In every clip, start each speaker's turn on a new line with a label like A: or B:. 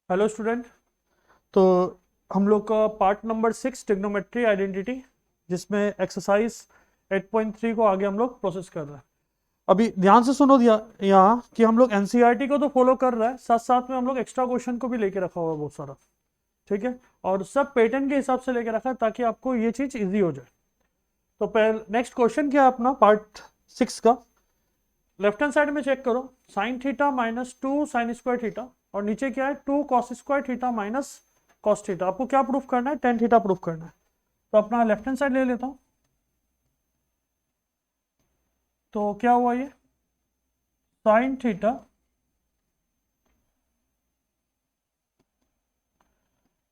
A: Hello student. तो हम लोग का पार्ट नंबर 6 ट्रिग्नोमेट्री आइडेंटिटी, जिसमें एक्सरसाइज 8.3 को आगे हम लोग प्रोसेस कर रहे हैं। अभी ध्यान से सुनो दिया यहाँ कि हम लोग एनसीईआरटी को तो फॉलो कर रहे हैं, साथ साथ में हम लोग एक्स्ट्रा क्वेश्चन को भी लेके रखा हुआ है बहुत सारा। ठीक है, और सब पैटर्न के हिसाब से लेके रखा है ताकि आपको ये चीज़ ईजी हो जाए। तो पहले नेक्स्ट क्वेश्चन क्या है अपना पार्ट 6 का। लेफ्ट हैंड साइड में चेक करो, sign theta minus 2 sin² theta, और नीचे क्या है 2 cos² theta minus cos theta. आपको क्या प्रूफ करना है? टेन थीटा प्रूफ करना है। तो अपना लेफ्ट हैंड साइड ले लेता हूं। तो क्या हुआ ये sign theta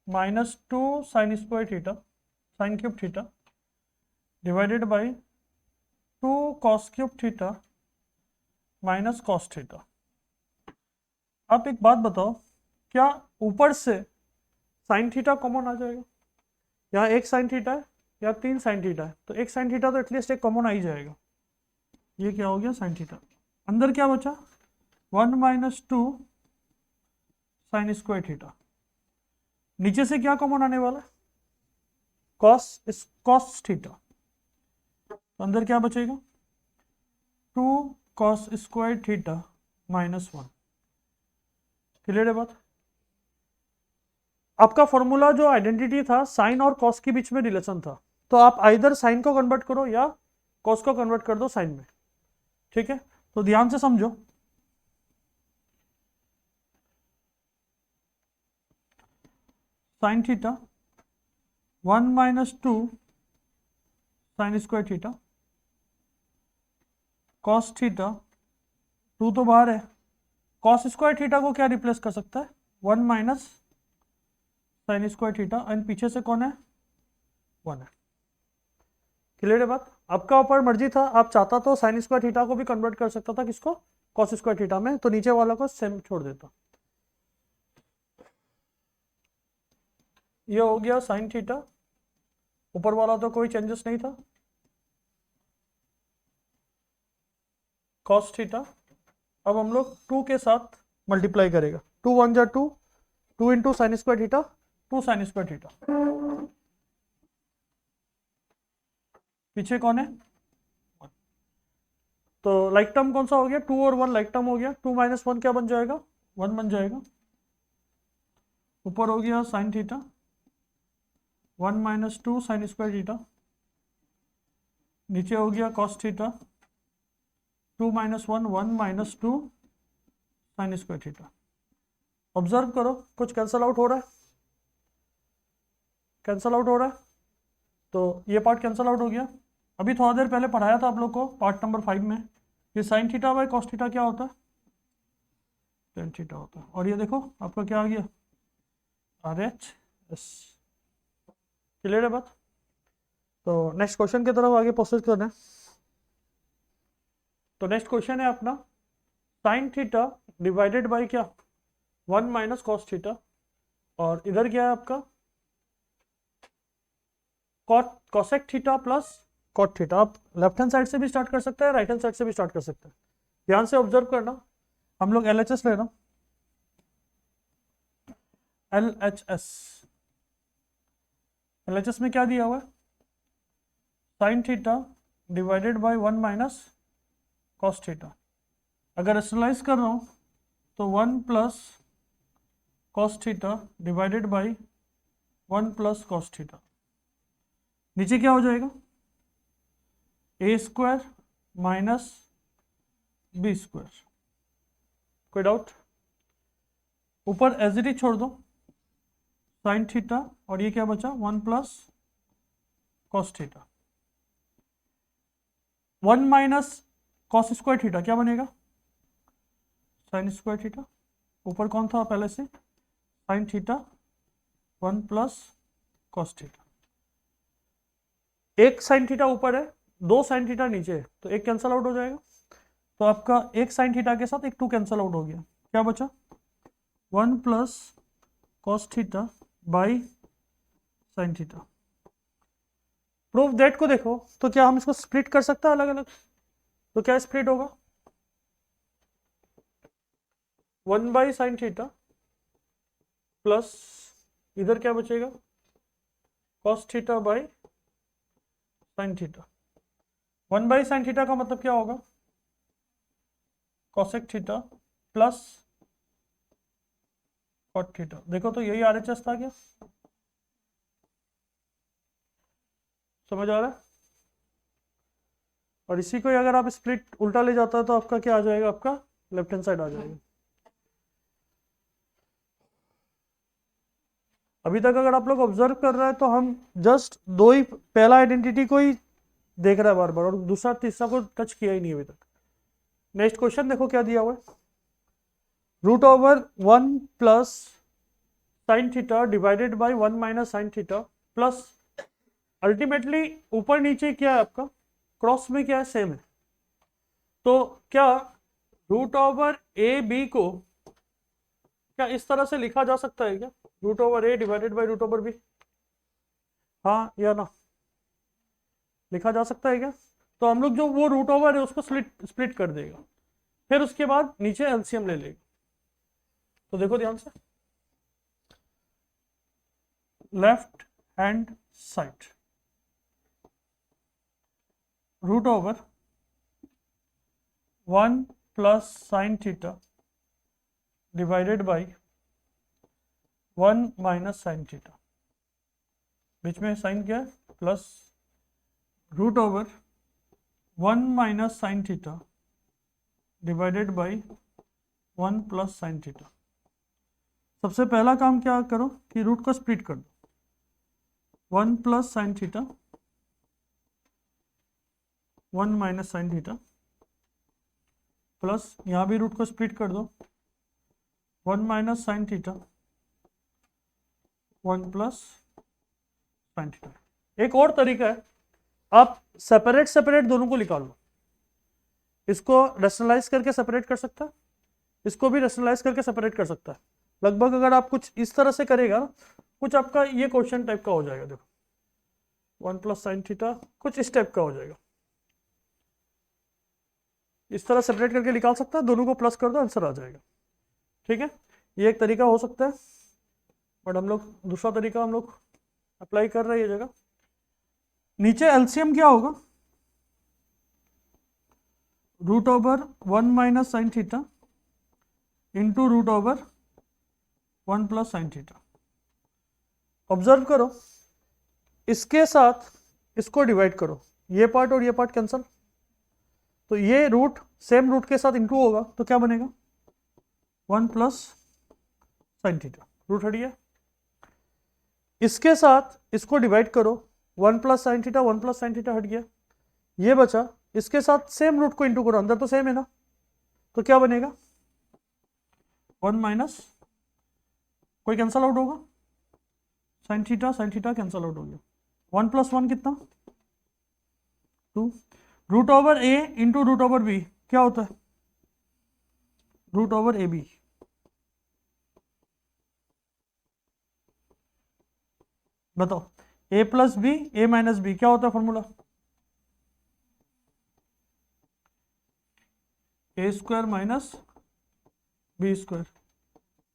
A: minus 2 sin² theta, sin³ theta divided by 2 cos³ theta minus cos theta. आप एक बात बताओ, क्या ऊपर से साइन थीटा कॉमन आ जाएगा? यहाँ एक साइन थीटा है या 3 sin थीटा है, तो एक साइन थीटा तो एटलीस्ट एक कॉमन आ ही जाएगा। ये क्या हो गया साइन थीटा। अंदर क्या बचा 1 - 2 sin²थीटा। नीचे से क्या कॉमन आने वाला है? Cos theta. तो अंदर क्या बचेगा 2 cos² थीटा -1। क्लियर है बात? आपका फॉर्मूला जो आइडेंटिटी था साइन और कॉस के बीच में रिलेशन था, तो आप आइदर साइन को कन्वर्ट करो या कॉस को कन्वर्ट कर दो साइन में। ठीक है, तो ध्यान से समझो। Sign theta 1 - 2 sin² theta, cos theta 2 तो बाहर है, cos² थीटा को क्या रिप्लेस कर सकता है 1 - sin² थीटा, एंड पीछे से कौन है 1 है। क्लियर है बात? आपका ऊपर मर्जी था, आप चाहता तो sin² थीटा को भी कन्वर्ट कर सकता था किसको cos² थीटा में, तो नीचे वाला को सेम छोड़ देता। ये हो गया साइन थीटा, ऊपर वाला तो कोई चेंजेस नहीं था। कॉस थीटा अब हम लोग 2 के साथ मल्टीप्लाई करेगा, 2 1 जा 2, 2 into sin² theta, 2 sin² theta. पीछे कौन है? तो लाइक टर्म कौन सा हो गया? 2 और 1 लाइक टर्म हो गया, 2 - 1 क्या बन जाएगा 1 बन जाएगा। ऊपर हो गया साइन थीटा 1 - 2 sin² थीटा, नीचे हो गया cos theta 2 - 1 1 - 2 sin² theta. Observe करो कुछ कैंसल आउट हो रहा है, कैंसल आउट हो रहा है। तो ये पार्ट कैंसल आउट हो गया। अभी थोड़ा देर पहले पढ़ाया था आप लोग को पार्ट नंबर 5 में, ये sign theta by cos theta क्या होता है टेन थीटा होता है। और ये देखो आपका क्या आ गया RHS। क्लियर है बात? तो नेक्स्ट क्वेश्चन की तरफ आगे प्रोसेस करना है। तो नेक्स्ट क्वेश्चन है अपना साइन थीटा डिवाइडेड बाई क्या 1 - कॉस थीटा, और इधर क्या है आपका cot cosec theta plus cot theta. आप लेफ्ट हैंड साइड से भी स्टार्ट कर सकते हैं, राइट हैंड साइड से भी स्टार्ट कर सकते हैं। ध्यान से ऑब्जर्व करना, हम लोग LHS ले रहा हूं, LHS। LHS में क्या दिया हुआ है sign theta divided by 1 - cos theta. अगर रेशनलाइज कर रहा हूँ तो 1 + cos theta divided by 1 + cos theta. नीचे क्या हो जाएगा A² माइनस B²। कोई डाउट? ऊपर एज इट इज छोड़ दो साइन थीटा, और ये क्या बचा 1 + कॉस थीटा। 1 - cos² थीटा क्या बनेगा sin² थीटा। ऊपर कौन था पहले से साइन थीटा 1 + कॉस थीटा। एक साइन थीटा ऊपर है, 2 साइन थीटा नीचे है, तो एक कैंसल आउट हो जाएगा। तो आपका एक साइन थीटा के साथ एक 2 कैंसल आउट हो गया, क्या बचा 1 + cos theta by sine theta. Proof that को देखो, तो क्या हम इसको स्प्लिट कर सकते हैं अलग अलग? तो क्या स्प्लिट होगा 1 बाई साइन थीटा प्लस इधर क्या बचेगा, cos theta by sine theta. 1/sin theta का मतलब क्या होगा, cosec theta plus cot theta. देखो तो यही आरएचएस था क्या, समझ आ रहा है। और इसी को अगर आप स्प्लिट उल्टा ले जाता है तो आपका क्या आ जाएगा, आपका लेफ्ट हैंड साइड आ जाएगा। अभी तक अगर आप लोग ऑब्जर्व कर रहे हैं तो हम जस्ट दो ही, पहला आइडेंटिटी को ही देख रहा है बार बार, और दूसरा तीसरा को टच किया ही नहीं अभी तक। नेक्स्ट क्वेश्चन देखो क्या दिया हुआ है, √1 plus sine theta divided by 1 minus sine theta plus, ultimately ऊपर नीचे क्या है आपका, क्रॉस में क्या है, सेम है। तो क्या √a b को क्या इस तरह से लिखा जा सकता है क्या, √a डिवाइडेड बाई √b, हाँ या ना, लिखा जा सकता है क्या। तो हम लोग जो वो √, है उसको स्प्लिट कर देगा, फिर उसके बाद नीचे एलसीएम ले लेगा। तो देखो ध्यान से, left hand side √1 plus sine theta divided by 1 minus sine theta, बीच में साइन क्या है, plus √1 minus sine theta divided by 1 plus sine theta. सबसे पहला काम क्या करो कि रूट को स्प्लिट कर दो, 1 plus sine theta 1 minus sine theta plus यहाँ भी रूट को स्प्लिट कर दो, 1 minus sine theta 1 plus sine theta. एक और तरीका है, आप सेपरेट सेपरेट दोनों को निकाल लो, इसको रेशनलाइज करके सेपरेट कर सकता है, इसको भी रेशनलाइज करके सेपरेट कर सकता है। लगभग अगर आप कुछ इस तरह से करेगा, कुछ आपका ये क्वेश्चन टाइप का हो जाएगा। देखो 1 प्लस साइन थीटा कुछ इस टाइप का हो जाएगा, इस तरह सेपरेट करके निकाल सकता है, दोनों को प्लस कर दो आंसर आ जाएगा। ठीक है, ये एक तरीका हो सकता है, बट हम लोग दूसरा तरीका हम लोग अप्लाई कर रहे हैं ये जगह। नीचे एलसीएम क्या होगा, √1 minus sine theta into √1 plus sine theta. Observe करो, इसके साथ इसको डिवाइड करो, ये पार्ट और ये पार्ट कैंसल, तो ये रूट सेम रूट के साथ इंटू होगा तो क्या बनेगा, 1 प्लस साइन थीटा, रूट हट गया। इसके साथ इसको डिवाइड करो, 1 plus sine theta 1 plus sine theta हट गया, ये बचा, इसके साथ सेम रूट को इंटू करो, अंदर तो सेम है ना, तो क्या बनेगा 1 माइनस, कोई कैंसल आउट होगा, साइन थीटा कैंसल आउट हो गया, 1 प्लस 1 कितना 2, √a इंटू √b क्या होता है, √ab। बताओ, a plus B a minus B क्या होता है formula, a square minus B square.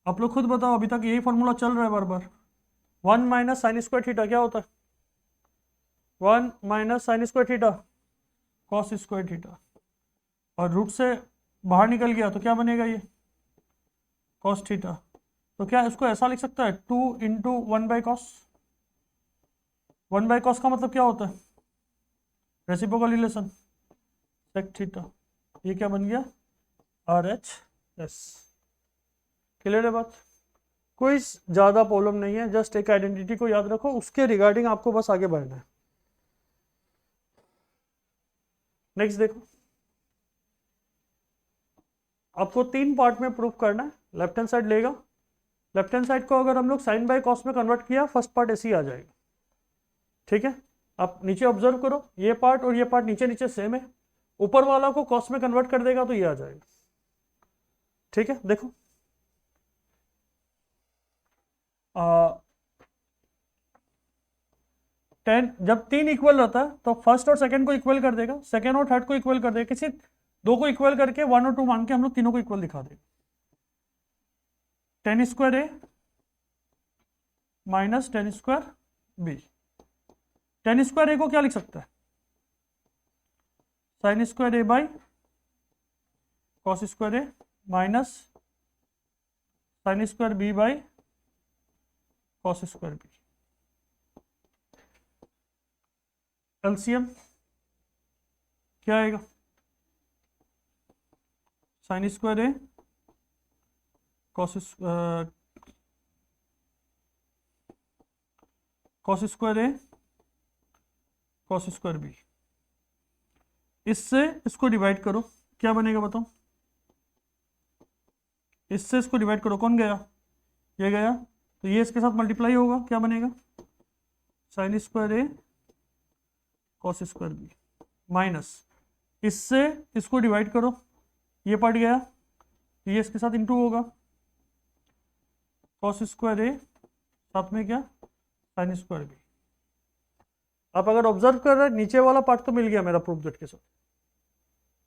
A: आप लोग खुद बताओ, अभी तक यही फॉर्मूला चल रहा है बार बार। 1 माइनस साइन स्क्वायर थीटा क्या होता है, 1 minus sine square theta cos square theta, और रूट से बाहर निकल गया तो क्या बनेगा ये कॉस थीटा। तो क्या इसको ऐसा लिख सकता है 2 इंटू 1/cos, 1/cos का मतलब क्या होता है, रेसिप्रोकल रिलेशन सेक थीटा, ये क्या बन गया RHS। क्लियर है बात, कोई ज़्यादा प्रॉब्लम नहीं है, जस्ट एक आइडेंटिटी को याद रखो, उसके रिगार्डिंग आपको बस आगे बढ़ना है। नेक्स्ट देखो, आपको 3 पार्ट में प्रूफ करना है, लेफ्ट हैंड साइड लेगा, लेफ्ट हैंड साइड को अगर हम लोग साइन बाय कॉस में कन्वर्ट किया, फर्स्ट पार्ट ऐसे ही आ जाएगा। ठीक है, आप नीचे ऑब्जर्व करो, ये पार्ट और ये पार्ट नीचे नीचे सेम है, ऊपर वाला को कॉस में कन्वर्ट कर देगा तो ये आ जाएगा। ठीक है, देखो 10 जब 3 इक्वल रहता है तो फर्स्ट और सेकंड को इक्वल कर देगा, सेकंड और थर्ड को इक्वल कर देगा, किसी दो को इक्वल करके 1 और 2 मान के हम लोग तीनों को इक्वल दिखा देंगे। 10 square A minus ten square B. Ten square A को क्या लिख सकता है? Sine square A by cos square A minus sine square B by cos square B. LCM क्या आएगा? Sine square A cos square A cos square B. इससे इसको divide करो, क्या बनेगा बताओ? इससे इसको डिवाइड करो, कौन गया? ये गया, तो ये इसके साथ मल्टीप्लाई होगा, क्या बनेगा? Sign square A cos square B minus इससे इसको डिवाइड करो, ये पार्ट गया, ये इसके साथ इंटू होगा, कॉस स्क्वायर ए साथ में क्या? Sine square B. आप अगर ऑब्जर्व कर रहे हैं नीचे वाला पार्ट तो मिल गया मेरा प्रूफ दैट के साथ।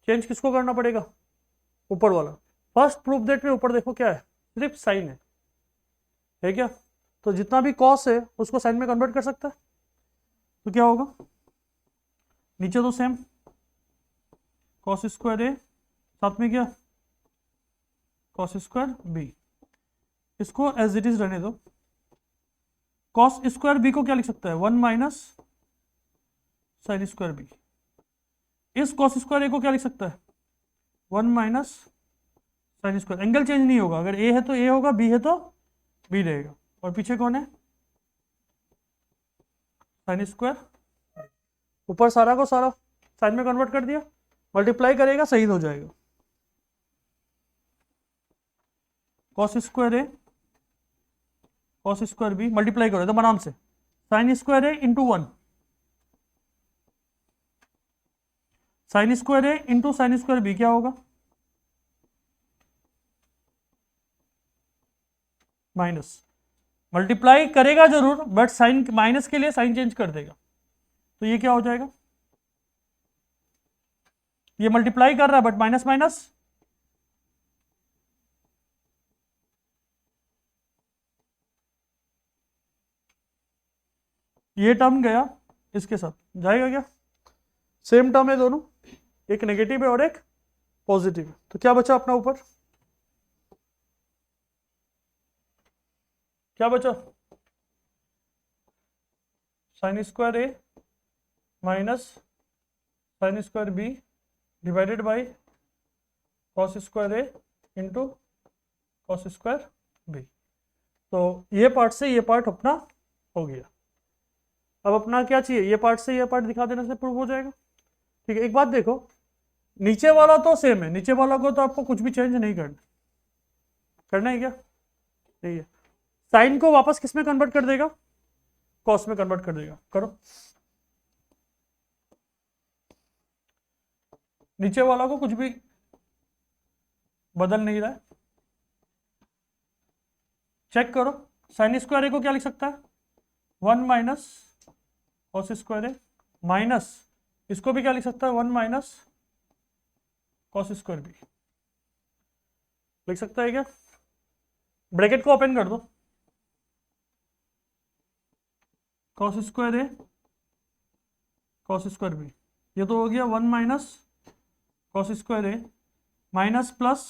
A: चेंज किसको करना पड़ेगा? ऊपर वाला। फर्स्ट प्रूफ दैट में ऊपर देखो क्या है, सिर्फ साइन है क्या? तो जितना भी कॉस है उसको साइन में कन्वर्ट कर सकता है, तो क्या होगा? नीचे तो सेम कॉस स्क्वायर ए साथ में क्या? Cos square B. इसको एज इट इज रहने दो। कॉस स्क्वायर बी को क्या लिख सकता है? 1 माइनस साइन स्क्वायर बी। इस कॉस स्क्वायर ए को क्या लिख सकता है? 1 minus sine square. Angle change नहीं होगा, अगर ए है तो ए होगा, बी है तो बी रहेगा। और पीछे कौन है? Sine square. ऊपर सारा को सारा साइन में कन्वर्ट कर दिया, मल्टीप्लाई करेगा सही हो जाएगा। Cos square A cos square B multiply करो एकदम आराम से, sign square A into 1, sign square A into sine square B क्या होगा? माइनस। मल्टीप्लाई करेगा जरूर बट साइन माइनस के लिए साइन चेंज कर देगा, तो ये क्या हो जाएगा? ये मल्टीप्लाई कर रहा है बट माइनस माइनस, ये टर्म गया इसके साथ, जाएगा क्या? सेम टर्म है दोनों, एक नेगेटिव है और एक पॉजिटिव है, तो क्या बचा अपना ऊपर? क्या बचा? Sine square A minus sine square B divided by cos square A into cos square B. तो ये पार्ट से ये पार्ट अपना हो गया। अब अपना क्या चाहिए? ये पार्ट से ये पार्ट दिखा देने से प्रूव हो जाएगा। ठीक है, एक बात देखो, नीचे वाला तो सेम है, नीचे वाला को तो आपको कुछ भी चेंज नहीं करना। करना है क्या? नहीं है। साइन को वापस किस में कन्वर्ट कर देगा? कॉस में कन्वर्ट कर देगा। करो, नीचे वाला को कुछ भी बदल नहीं रहा है, चेक करो। साइन स्क्वायर ए को क्या लिख सकता है? 1 minus cos square A minus इसको भी क्या लिख सकता है? 1 माइनस कॉस स्क्वायर बी लिख सकता है क्या? ब्रैकेट को ओपन कर दो, cos square A cos square B, ये तो हो गया 1 minus cos square A minus plus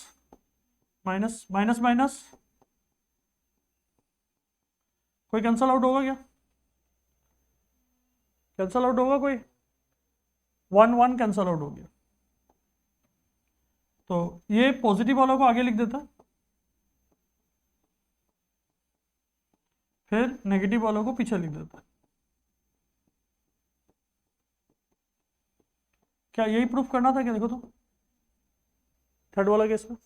A: minus minus minus, कोई कैंसल आउट होगा क्या? कैंसल आउट होगा कोई? 1 1 कैंसल आउट हो गया, तो ये पॉजिटिव वालों को आगे लिख देता, फिर नेगेटिव वालों को पीछे लिख देता। क्या यही प्रूफ करना था क्या? देखो तो थर्ड वाला केस में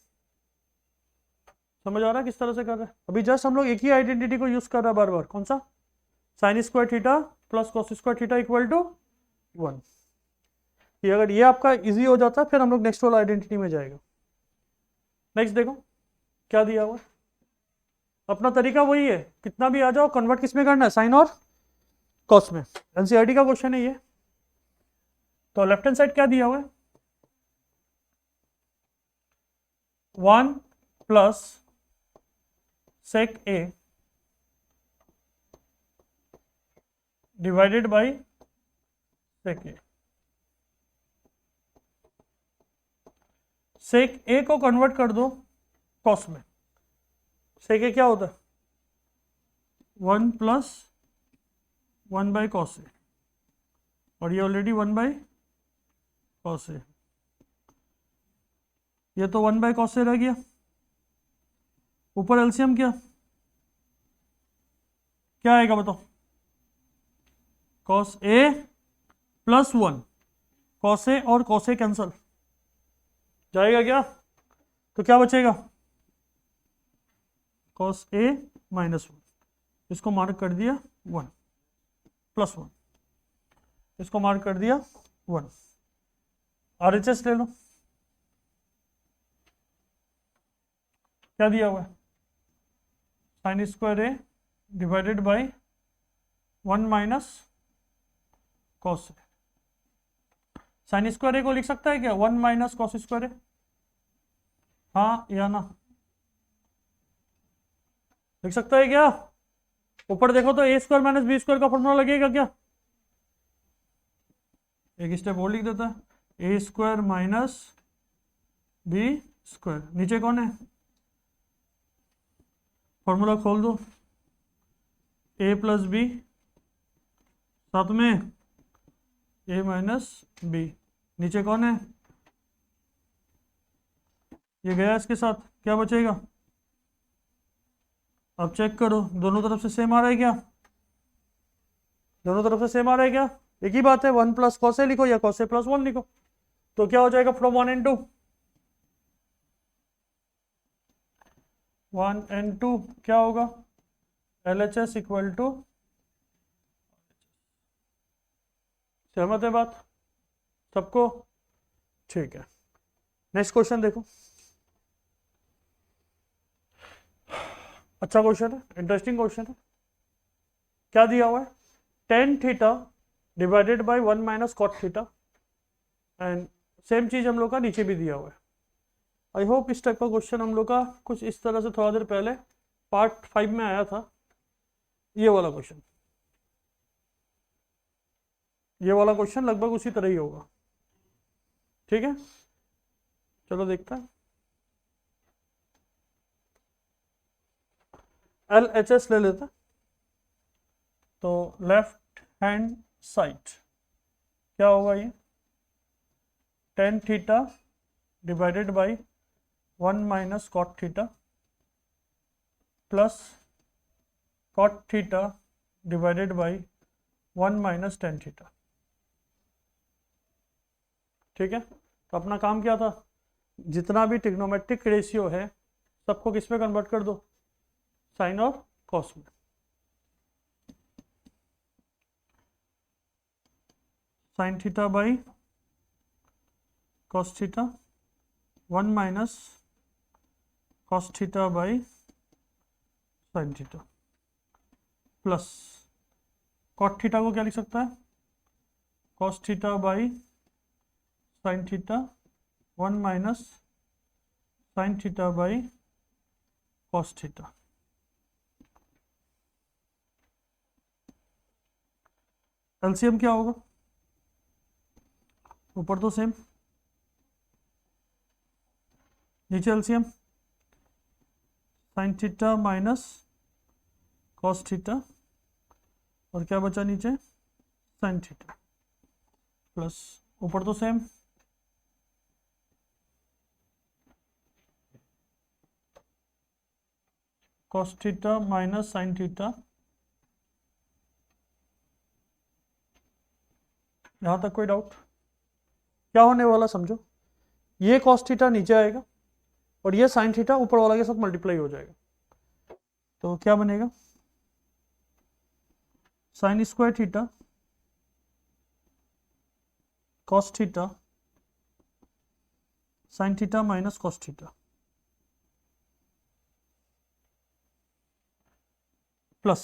A: समझ आ रहा है किस तरह से कर रहा है? अभी जस्ट हम लोग एक ही आइडेंटिटी को यूज कर रहा है बार बार, कौन सा? Sine square theta plus cos square theta equal to 1। ये अगर ये आपका इजी हो जाता है फिर हम लोग नेक्स्ट वाला आइडेंटिटी में जाएगा। नेक्स्ट देखो क्या दिया हुआ। अपना तरीका वही है, कितना भी आ जाओ कन्वर्ट किस में करना है? साइन और कॉस में। एनसीईआरटी का क्वेश्चन है ये। तो लेफ्ट हैंड साइड क्या दिया हुआ है? 1 plus sec A divided by sec A. Sec A को कन्वर्ट कर दो कॉस में। सेक ए क्या होता है? 1 प्लस 1 बाई कॉस ए, और ये ऑलरेडी 1 बाई कॉस ए, ये तो 1 बाई कॉस ए रह गया। ऊपर एलसीएम क्या क्या आएगा बताओ? Cos A plus 1, cos A और कॉस ए कैंसल जाएगा क्या? तो क्या बचेगा? कॉस ए माइनस 1, इसको मार्क कर दिया 1, प्लस 1, इसको मार्क कर दिया 1। आरएचएस ले लो, क्या दिया हुआ है? Sine square A divided by 1 minus cos A. Sine square A को लिख सकता है क्या 1 माइनस कॉस स्क्वायर ए? हाँ या ना? लिख सकता है क्या? ऊपर देखो तो ए स्क्वायर माइनस बी स्क्वायर का फॉर्मूला लगेगा क्या? एक स्टेप और लिख देता है, ए स्क्वायर माइनस बी स्क्वायर। नीचे कौन है? फॉर्मूला खोल दो, ए प्लस बी, साथ में ए माइनस बी। नीचे कौन है? ये गया इसके साथ, क्या बचेगा? अब चेक करो दोनों तरफ से सेम आ रहा है क्या? दोनों तरफ से सेम आ रहा है क्या? एक ही बात है, 1 प्लस कॉस ए लिखो या कॉस ए प्लस 1 लिखो। तो क्या हो जाएगा फ्रॉम 1 एंड 2? 1 एंड 2 क्या होगा? LHS इक्वल टू, सहमत है बात सबको? ठीक है, नेक्स्ट क्वेश्चन देखो। अच्छा क्वेश्चन है, इंटरेस्टिंग क्वेश्चन है। क्या दिया हुआ है? Tan theta divided by 1 minus cot theta, and same चीज हम लोग का नीचे भी दिया हुआ है। आई होप इस टाइप का क्वेश्चन हम लोग का कुछ इस तरह से थोड़ा देर पहले पार्ट 5 में आया था। ये वाला क्वेश्चन, ये वाला क्वेश्चन लगभग उसी तरह ही होगा। ठीक है, चलो देखते हैं। LHS ले लेते हैं। तो लेफ्ट हैंड साइड क्या होगा? ये tan theta divided by 1 minus cot theta plus cot theta divided by 1 minus tan theta. ठीक है, तो अपना काम क्या था? जितना भी ट्रिग्नोमेट्रिक रेशियो है सबको किस में कन्वर्ट कर दो? साइन और कॉस में। Sine theta by cos theta, 1 minus cos theta by sine theta, plus cot theta को क्या लिख सकता है? Cos theta by sine theta, 1 minus sine theta by cos theta. LCM क्या होगा? ऊपर तो सेम, नीचे LCM sine theta minus cos theta, और क्या बचा नीचे? साइन थीटा, प्लस ऊपर तो same, cos theta minus sine theta. यहां तक कोई डाउट? क्या होने वाला समझो, ये कॉस थीटा नीचे आएगा और ये साइन थीटा ऊपर वाला के साथ मल्टीप्लाई हो जाएगा। तो क्या बनेगा? Sign square theta cos theta sine theta minus cos theta, plus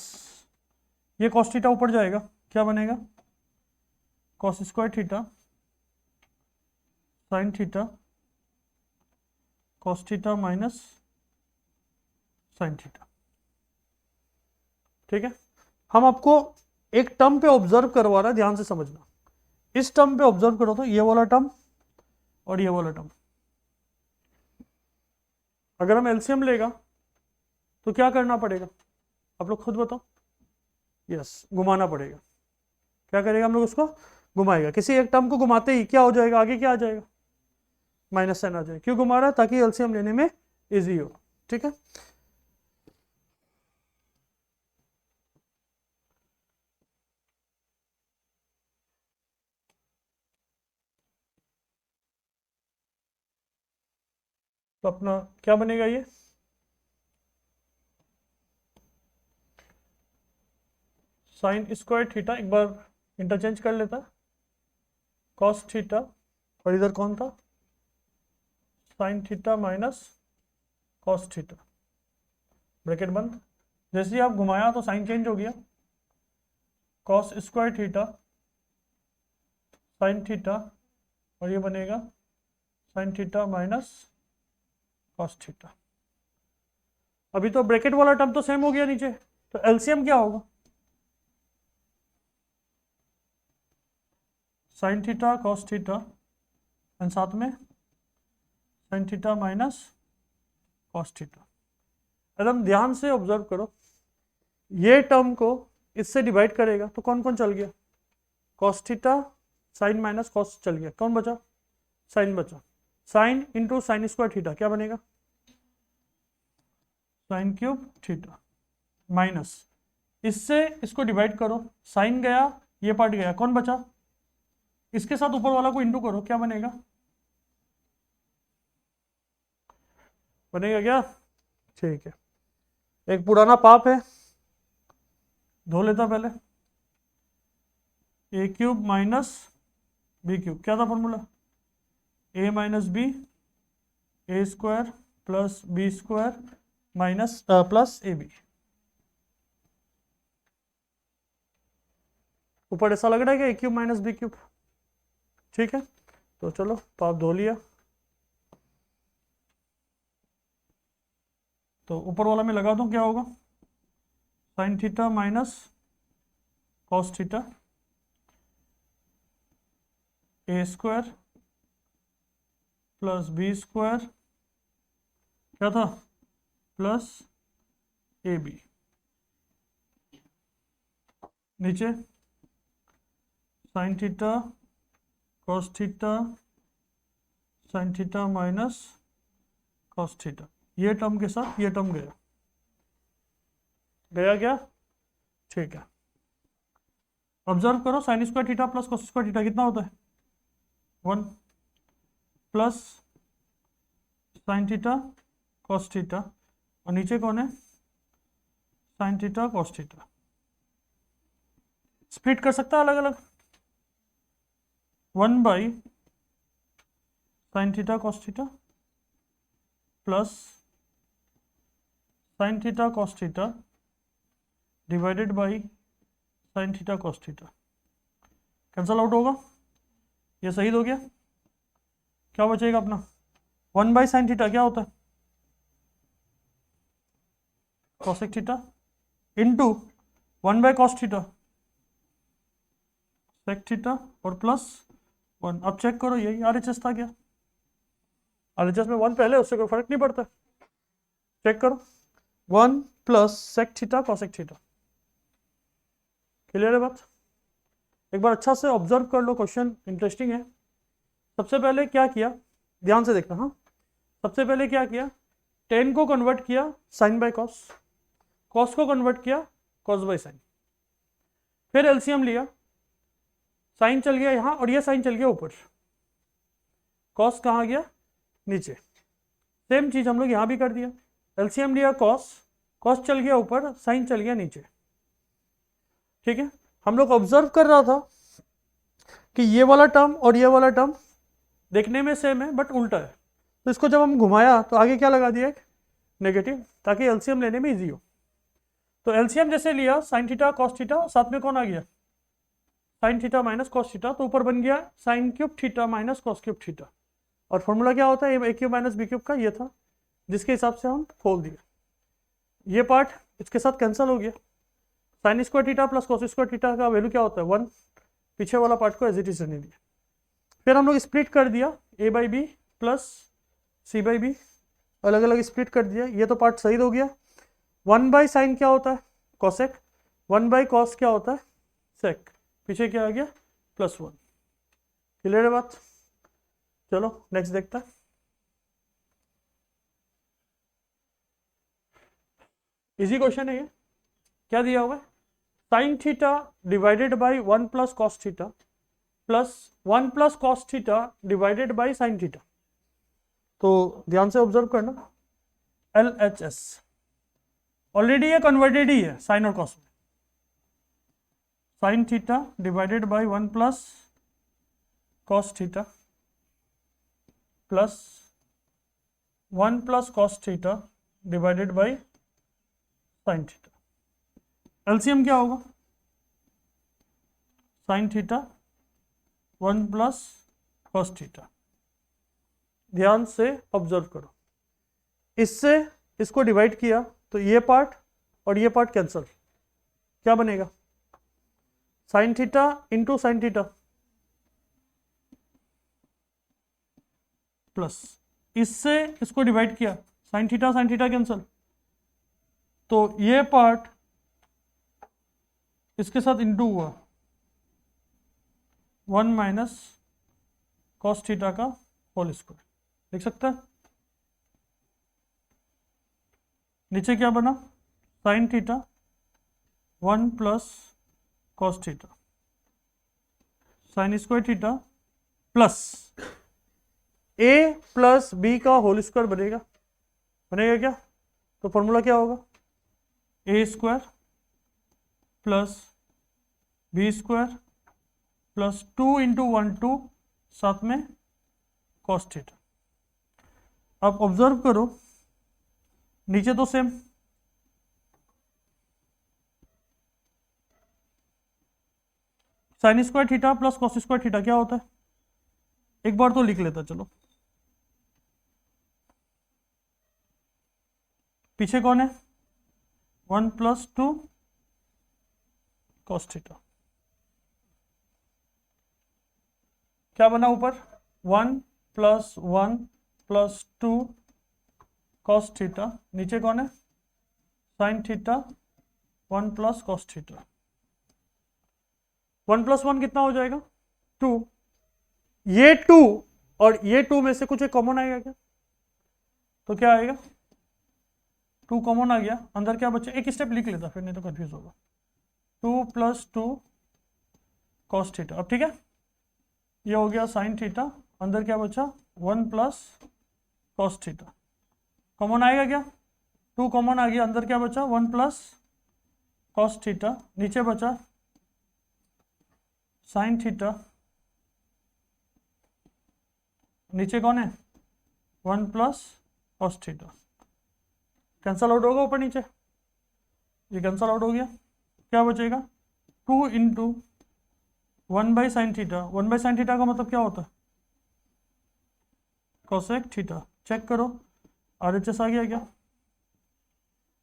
A: ये कॉस थीटा ऊपर जाएगा, क्या बनेगा? Cos square theta sine theta cos theta minus sine theta. ठीक है, हम आपको एक टर्म पे ऑब्जर्व करवा रहा है, ध्यान से समझना। इस टर्म पे ऑब्जर्व करो तो ये वाला टर्म और ये वाला टर्म, अगर हम एलसीएम लेगा तो क्या करना पड़ेगा, आप लोग खुद बताओ। यस, घुमाना पड़ेगा। क्या करेगा हम लोग, उसको घुमाएगा। किसी एक टर्म को घुमाते ही क्या हो जाएगा, आगे क्या आ जाएगा, माइनस साइन आ जाएगा। क्यों घुमा रहा है, ताकि एलसीएम लेने में इजी हो। ठीक है, तो अपना क्या बनेगा, ये साइन स्क्वायर थीटा, एक बार इंटरचेंज कर लेता, कॉस थीटा, और इधर कौन था, sign theta minus cos theta, bracket बंद। जैसे ही आप घुमाया तो साइन चेंज हो गया, cos square theta sine theta, और ये बनेगा sign theta minus cos theta. अभी तो ब्रैकेट वाला टर्म तो सेम हो गया नीचे, तो एलसीएम क्या होगा, sine theta cos theta and साथ में sine theta minus cos theta. एकदम ध्यान से ऑब्जर्व करो, ये टर्म को इससे डिवाइड करेगा तो कौन कौन चल गया, cos theta sign minus cos चल गया, कौन बचा, साइन बचा। Sine into sine square theta क्या बनेगा, साइन क्यूब थीटा, माइनस इससे इसको डिवाइड करो, साइन गया, ये पार्ट गया, कौन बचा, इसके साथ ऊपर वाला को इंटू करो, क्या बनेगा, बनेगा क्या, ठीक है। एक पुराना पाप है, धो लेता पहले, A cube minus B cube, क्या था formula, A minus B, A square plus B square minus plus A B. ऊपर ऐसा लग रहा है कि A cube minus B cube, ठीक है। तो चलो पाप धो लिया, तो ऊपर वाला में लगा दूं, क्या होगा, sine theta minus cos theta, A square plus B square, क्या था, प्लस ए बी, नीचे sine theta cos theta sine theta minus cos theta, ये टर्म के साथ ये टर्म गया, गया क्या, ठीक है। ऑब्जर्व करो, sign square theta plus cos square theta कितना होता है, 1 plus sine theta cos theta, और नीचे कौन है, sign theta cos theta. Split कर सकता है अलग अलग, 1 by sine theta cos theta plus sine theta cos theta divided by sine theta cos theta, cancel out होगा, ये सही हो गया। क्या बचेगा अपना, 1 बाई साइन थीटा क्या होता है, cosec theta into 1 by cos theta sec theta और प्लस 1। अब चेक करो, यही आरएचएस था क्या, आरएचएस में 1 पहले, उससे कोई फर्क नहीं पड़ता। चेक करो, 1 plus sec theta cosec theta, clear है बात। एक बार अच्छा से ऑब्जर्व कर लो, क्वेश्चन इंटरेस्टिंग है। सबसे पहले क्या किया, ध्यान से देखना, हाँ। सबसे पहले क्या किया, टेन को कन्वर्ट किया साइन बाय कॉस, कॉस को कन्वर्ट किया कॉस बाय साइन, फिर एलसीएम लिया, साइन चल गया यहाँ और ये साइन चल गया ऊपर, कॉस कहाँ गया, नीचे। सेम चीज हम लोग यहाँ भी कर दिया, एलसीएम लिया कॉस, कॉस चल गया ऊपर, साइन चल गया नीचे, ठीक है। हम लोग ऑब्जर्व कर रहा था कि ये वाला टर्म और ये वाला टर्म देखने में सेम है बट उल्टा है, तो इसको जब हम घुमाया तो आगे क्या लगा दिया, एक नेगेटिव, ताकि एलसीएम लेने में इजी हो। तो एलसीएम जैसे लिया साइन थीटा कॉस थीटा, साथ में कौन आ गया, sign theta minus cos theta, तो ऊपर बन गया sine cube theta minus cos cube theta, और फॉर्मूला क्या होता है, ए क्यूब माइनस बी क्यूब का, ये था जिसके हिसाब से हम खोल दिया। ये पार्ट इसके साथ कैंसिल हो गया, sign square theta plus cos square theta का वैल्यू क्या होता है 1, पीछे वाला पार्ट को एज इट इज रहने दिया। फिर हम लोग स्प्लिट कर दिया a/b प्लस c/b, अलग अलग स्प्लिट कर दिया, ये तो पार्ट सही हो गया। 1/sin क्या होता है कॉसेक, 1/cos क्या होता है सेक, पीछे क्या आ गया +1। क्लियर है बात? चलो नेक्स्ट देखता है। इजी क्वेश्चन है ये। क्या दिया हुआ है, sign theta divided by 1 plus cos theta plus 1 plus cos theta divided by sine theta. तो ध्यान से ऑब्जर्व करना, LHS ऑलरेडी ये कन्वर्टेड ही है साइन और कॉस में। Sine theta divided by 1 plus cos theta plus 1 plus cos theta divided by sine theta. LCM क्या होगा, sine theta 1 plus cos theta. ध्यान से ऑब्जर्व करो, इससे इसको डिवाइड किया तो ये पार्ट और ये पार्ट कैंसल, क्या बनेगा sine theta into sine theta plus इससे इसको डिवाइड किया साइन थीटा कैंसल, तो ये पार्ट इसके साथ इंटू हुआ 1 माइनस कॉस थीटा का होल स्क्वायर, देख सकते हैं। नीचे क्या बना sine theta 1 plus cos theta sine square theta plus a plus B का होल स्क्वायर बनेगा क्या? तो फॉर्मूला क्या होगा a square plus B square plus 2 into 1 2 साथ में कॉस थीटा। अब ऑब्जर्व करो नीचे तो same, sign square theta plus cos square theta क्या होता है, एक बार तो लिख लेता चलो। पीछे कौन है 1 प्लस 2 कॉस थीटा, क्या बना ऊपर 1 प्लस 1 प्लस 2 कॉस थीटा, नीचे कौन है sign theta 1 plus cos theta. 1 plus 1 कितना हो जाएगा 2, ये 2 और ये 2 में से कुछ एक कॉमन आएगा क्या, तो क्या आएगा 2 कॉमन आ गया, अंदर क्या बचा, एक स्टेप लिख लेता फिर नहीं तो कंफ्यूज होगा। 2 प्लस 2 कॉस थीटा, अब ठीक है ये हो गया साइन थीटा, अंदर क्या बचा 1 प्लस कॉस थीटा, कॉमन आएगा क्या 2 कॉमन आ गया, अंदर क्या बचा 1 प्लस कॉस थीटा, नीचे बचा साइन थीटा, नीचे कौन है 1 plus cos theta, cancel out होगा ऊपर नीचे, ये कैंसल आउट हो गया, क्या बचेगा 2 into 1 by sine theta. 1 by sine theta का मतलब क्या होता है कोसेक थीटा, चेक करो RHS आ गया क्या।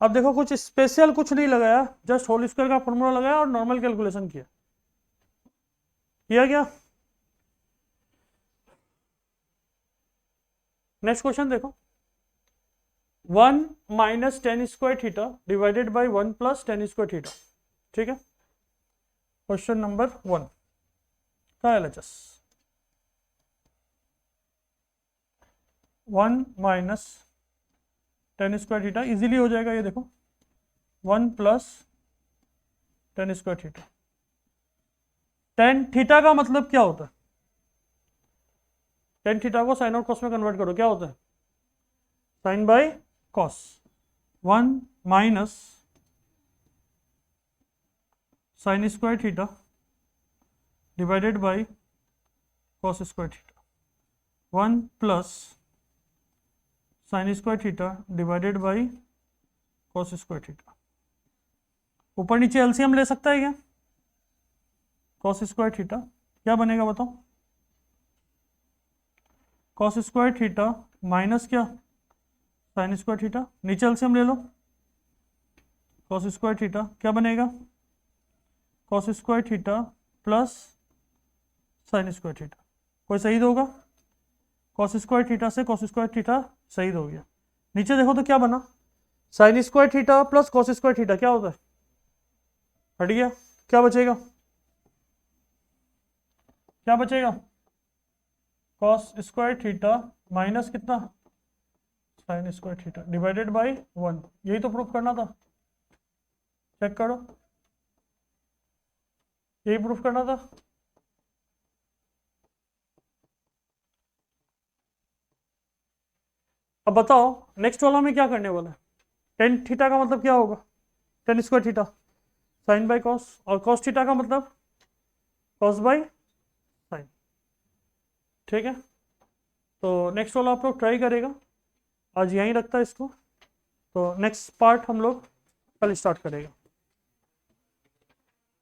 A: अब देखो कुछ स्पेशल कुछ नहीं लगाया, जस्ट होल स्क्वायर का फॉर्मूला लगाया और नॉर्मल कैलकुलेशन किया क्या। नेक्स्ट क्वेश्चन देखो, 1 minus ten square theta divided by 1 plus tan square theta, ठीक है। क्वेश्चन नंबर 1 का LHS 1 minus ten square theta, easily हो जाएगा ये देखो 1 plus tan square theta. Tan theta का मतलब क्या होता है, टेन थीटा को साइन और कॉस में कन्वर्ट करो, क्या होता है sine by cos. 1 minus sine square theta divided by cos square theta, 1 plus sign square theta divided by cos square theta. ऊपर नीचे एलसीएम ले सकता है क्या, कॉस स्क्वायर थीटा क्या बनेगा बताओ, कॉस स्क्वायर थीटा माइनस क्या साइन स्क्वायर थीटा, नीचे एलसीएम ले लो, कॉस स्क्वायर थीटा क्या बनेगा cos square theta plus sign square theta, कोई सही होगा? कॉस स्क्वायर थीटा से कॉस स्क्वायर थीटा सही हो गया। नीचे देखो तो क्या बना, sign square theta plus cos square theta क्या होता है, हट गया। क्या बचेगा, क्या बचेगा? कॉस स्क्वायर थीटा माइनस कितना, sign square theta divided by 1। यही तो प्रूफ करना था, चेक करो, यही प्रूफ करना था। अब बताओ नेक्स्ट वाला में क्या करने वाला है। टेन थीटा का मतलब क्या होगा, ten square theta sine by cos, और कॉस थीटा का मतलब कॉस बाई साइन। ठीक है, तो नेक्स्ट वाला आप लोग ट्राई करेगा, आज यहीं रखता है इसको, तो नेक्स्ट पार्ट हम लोग कल स्टार्ट करेगा।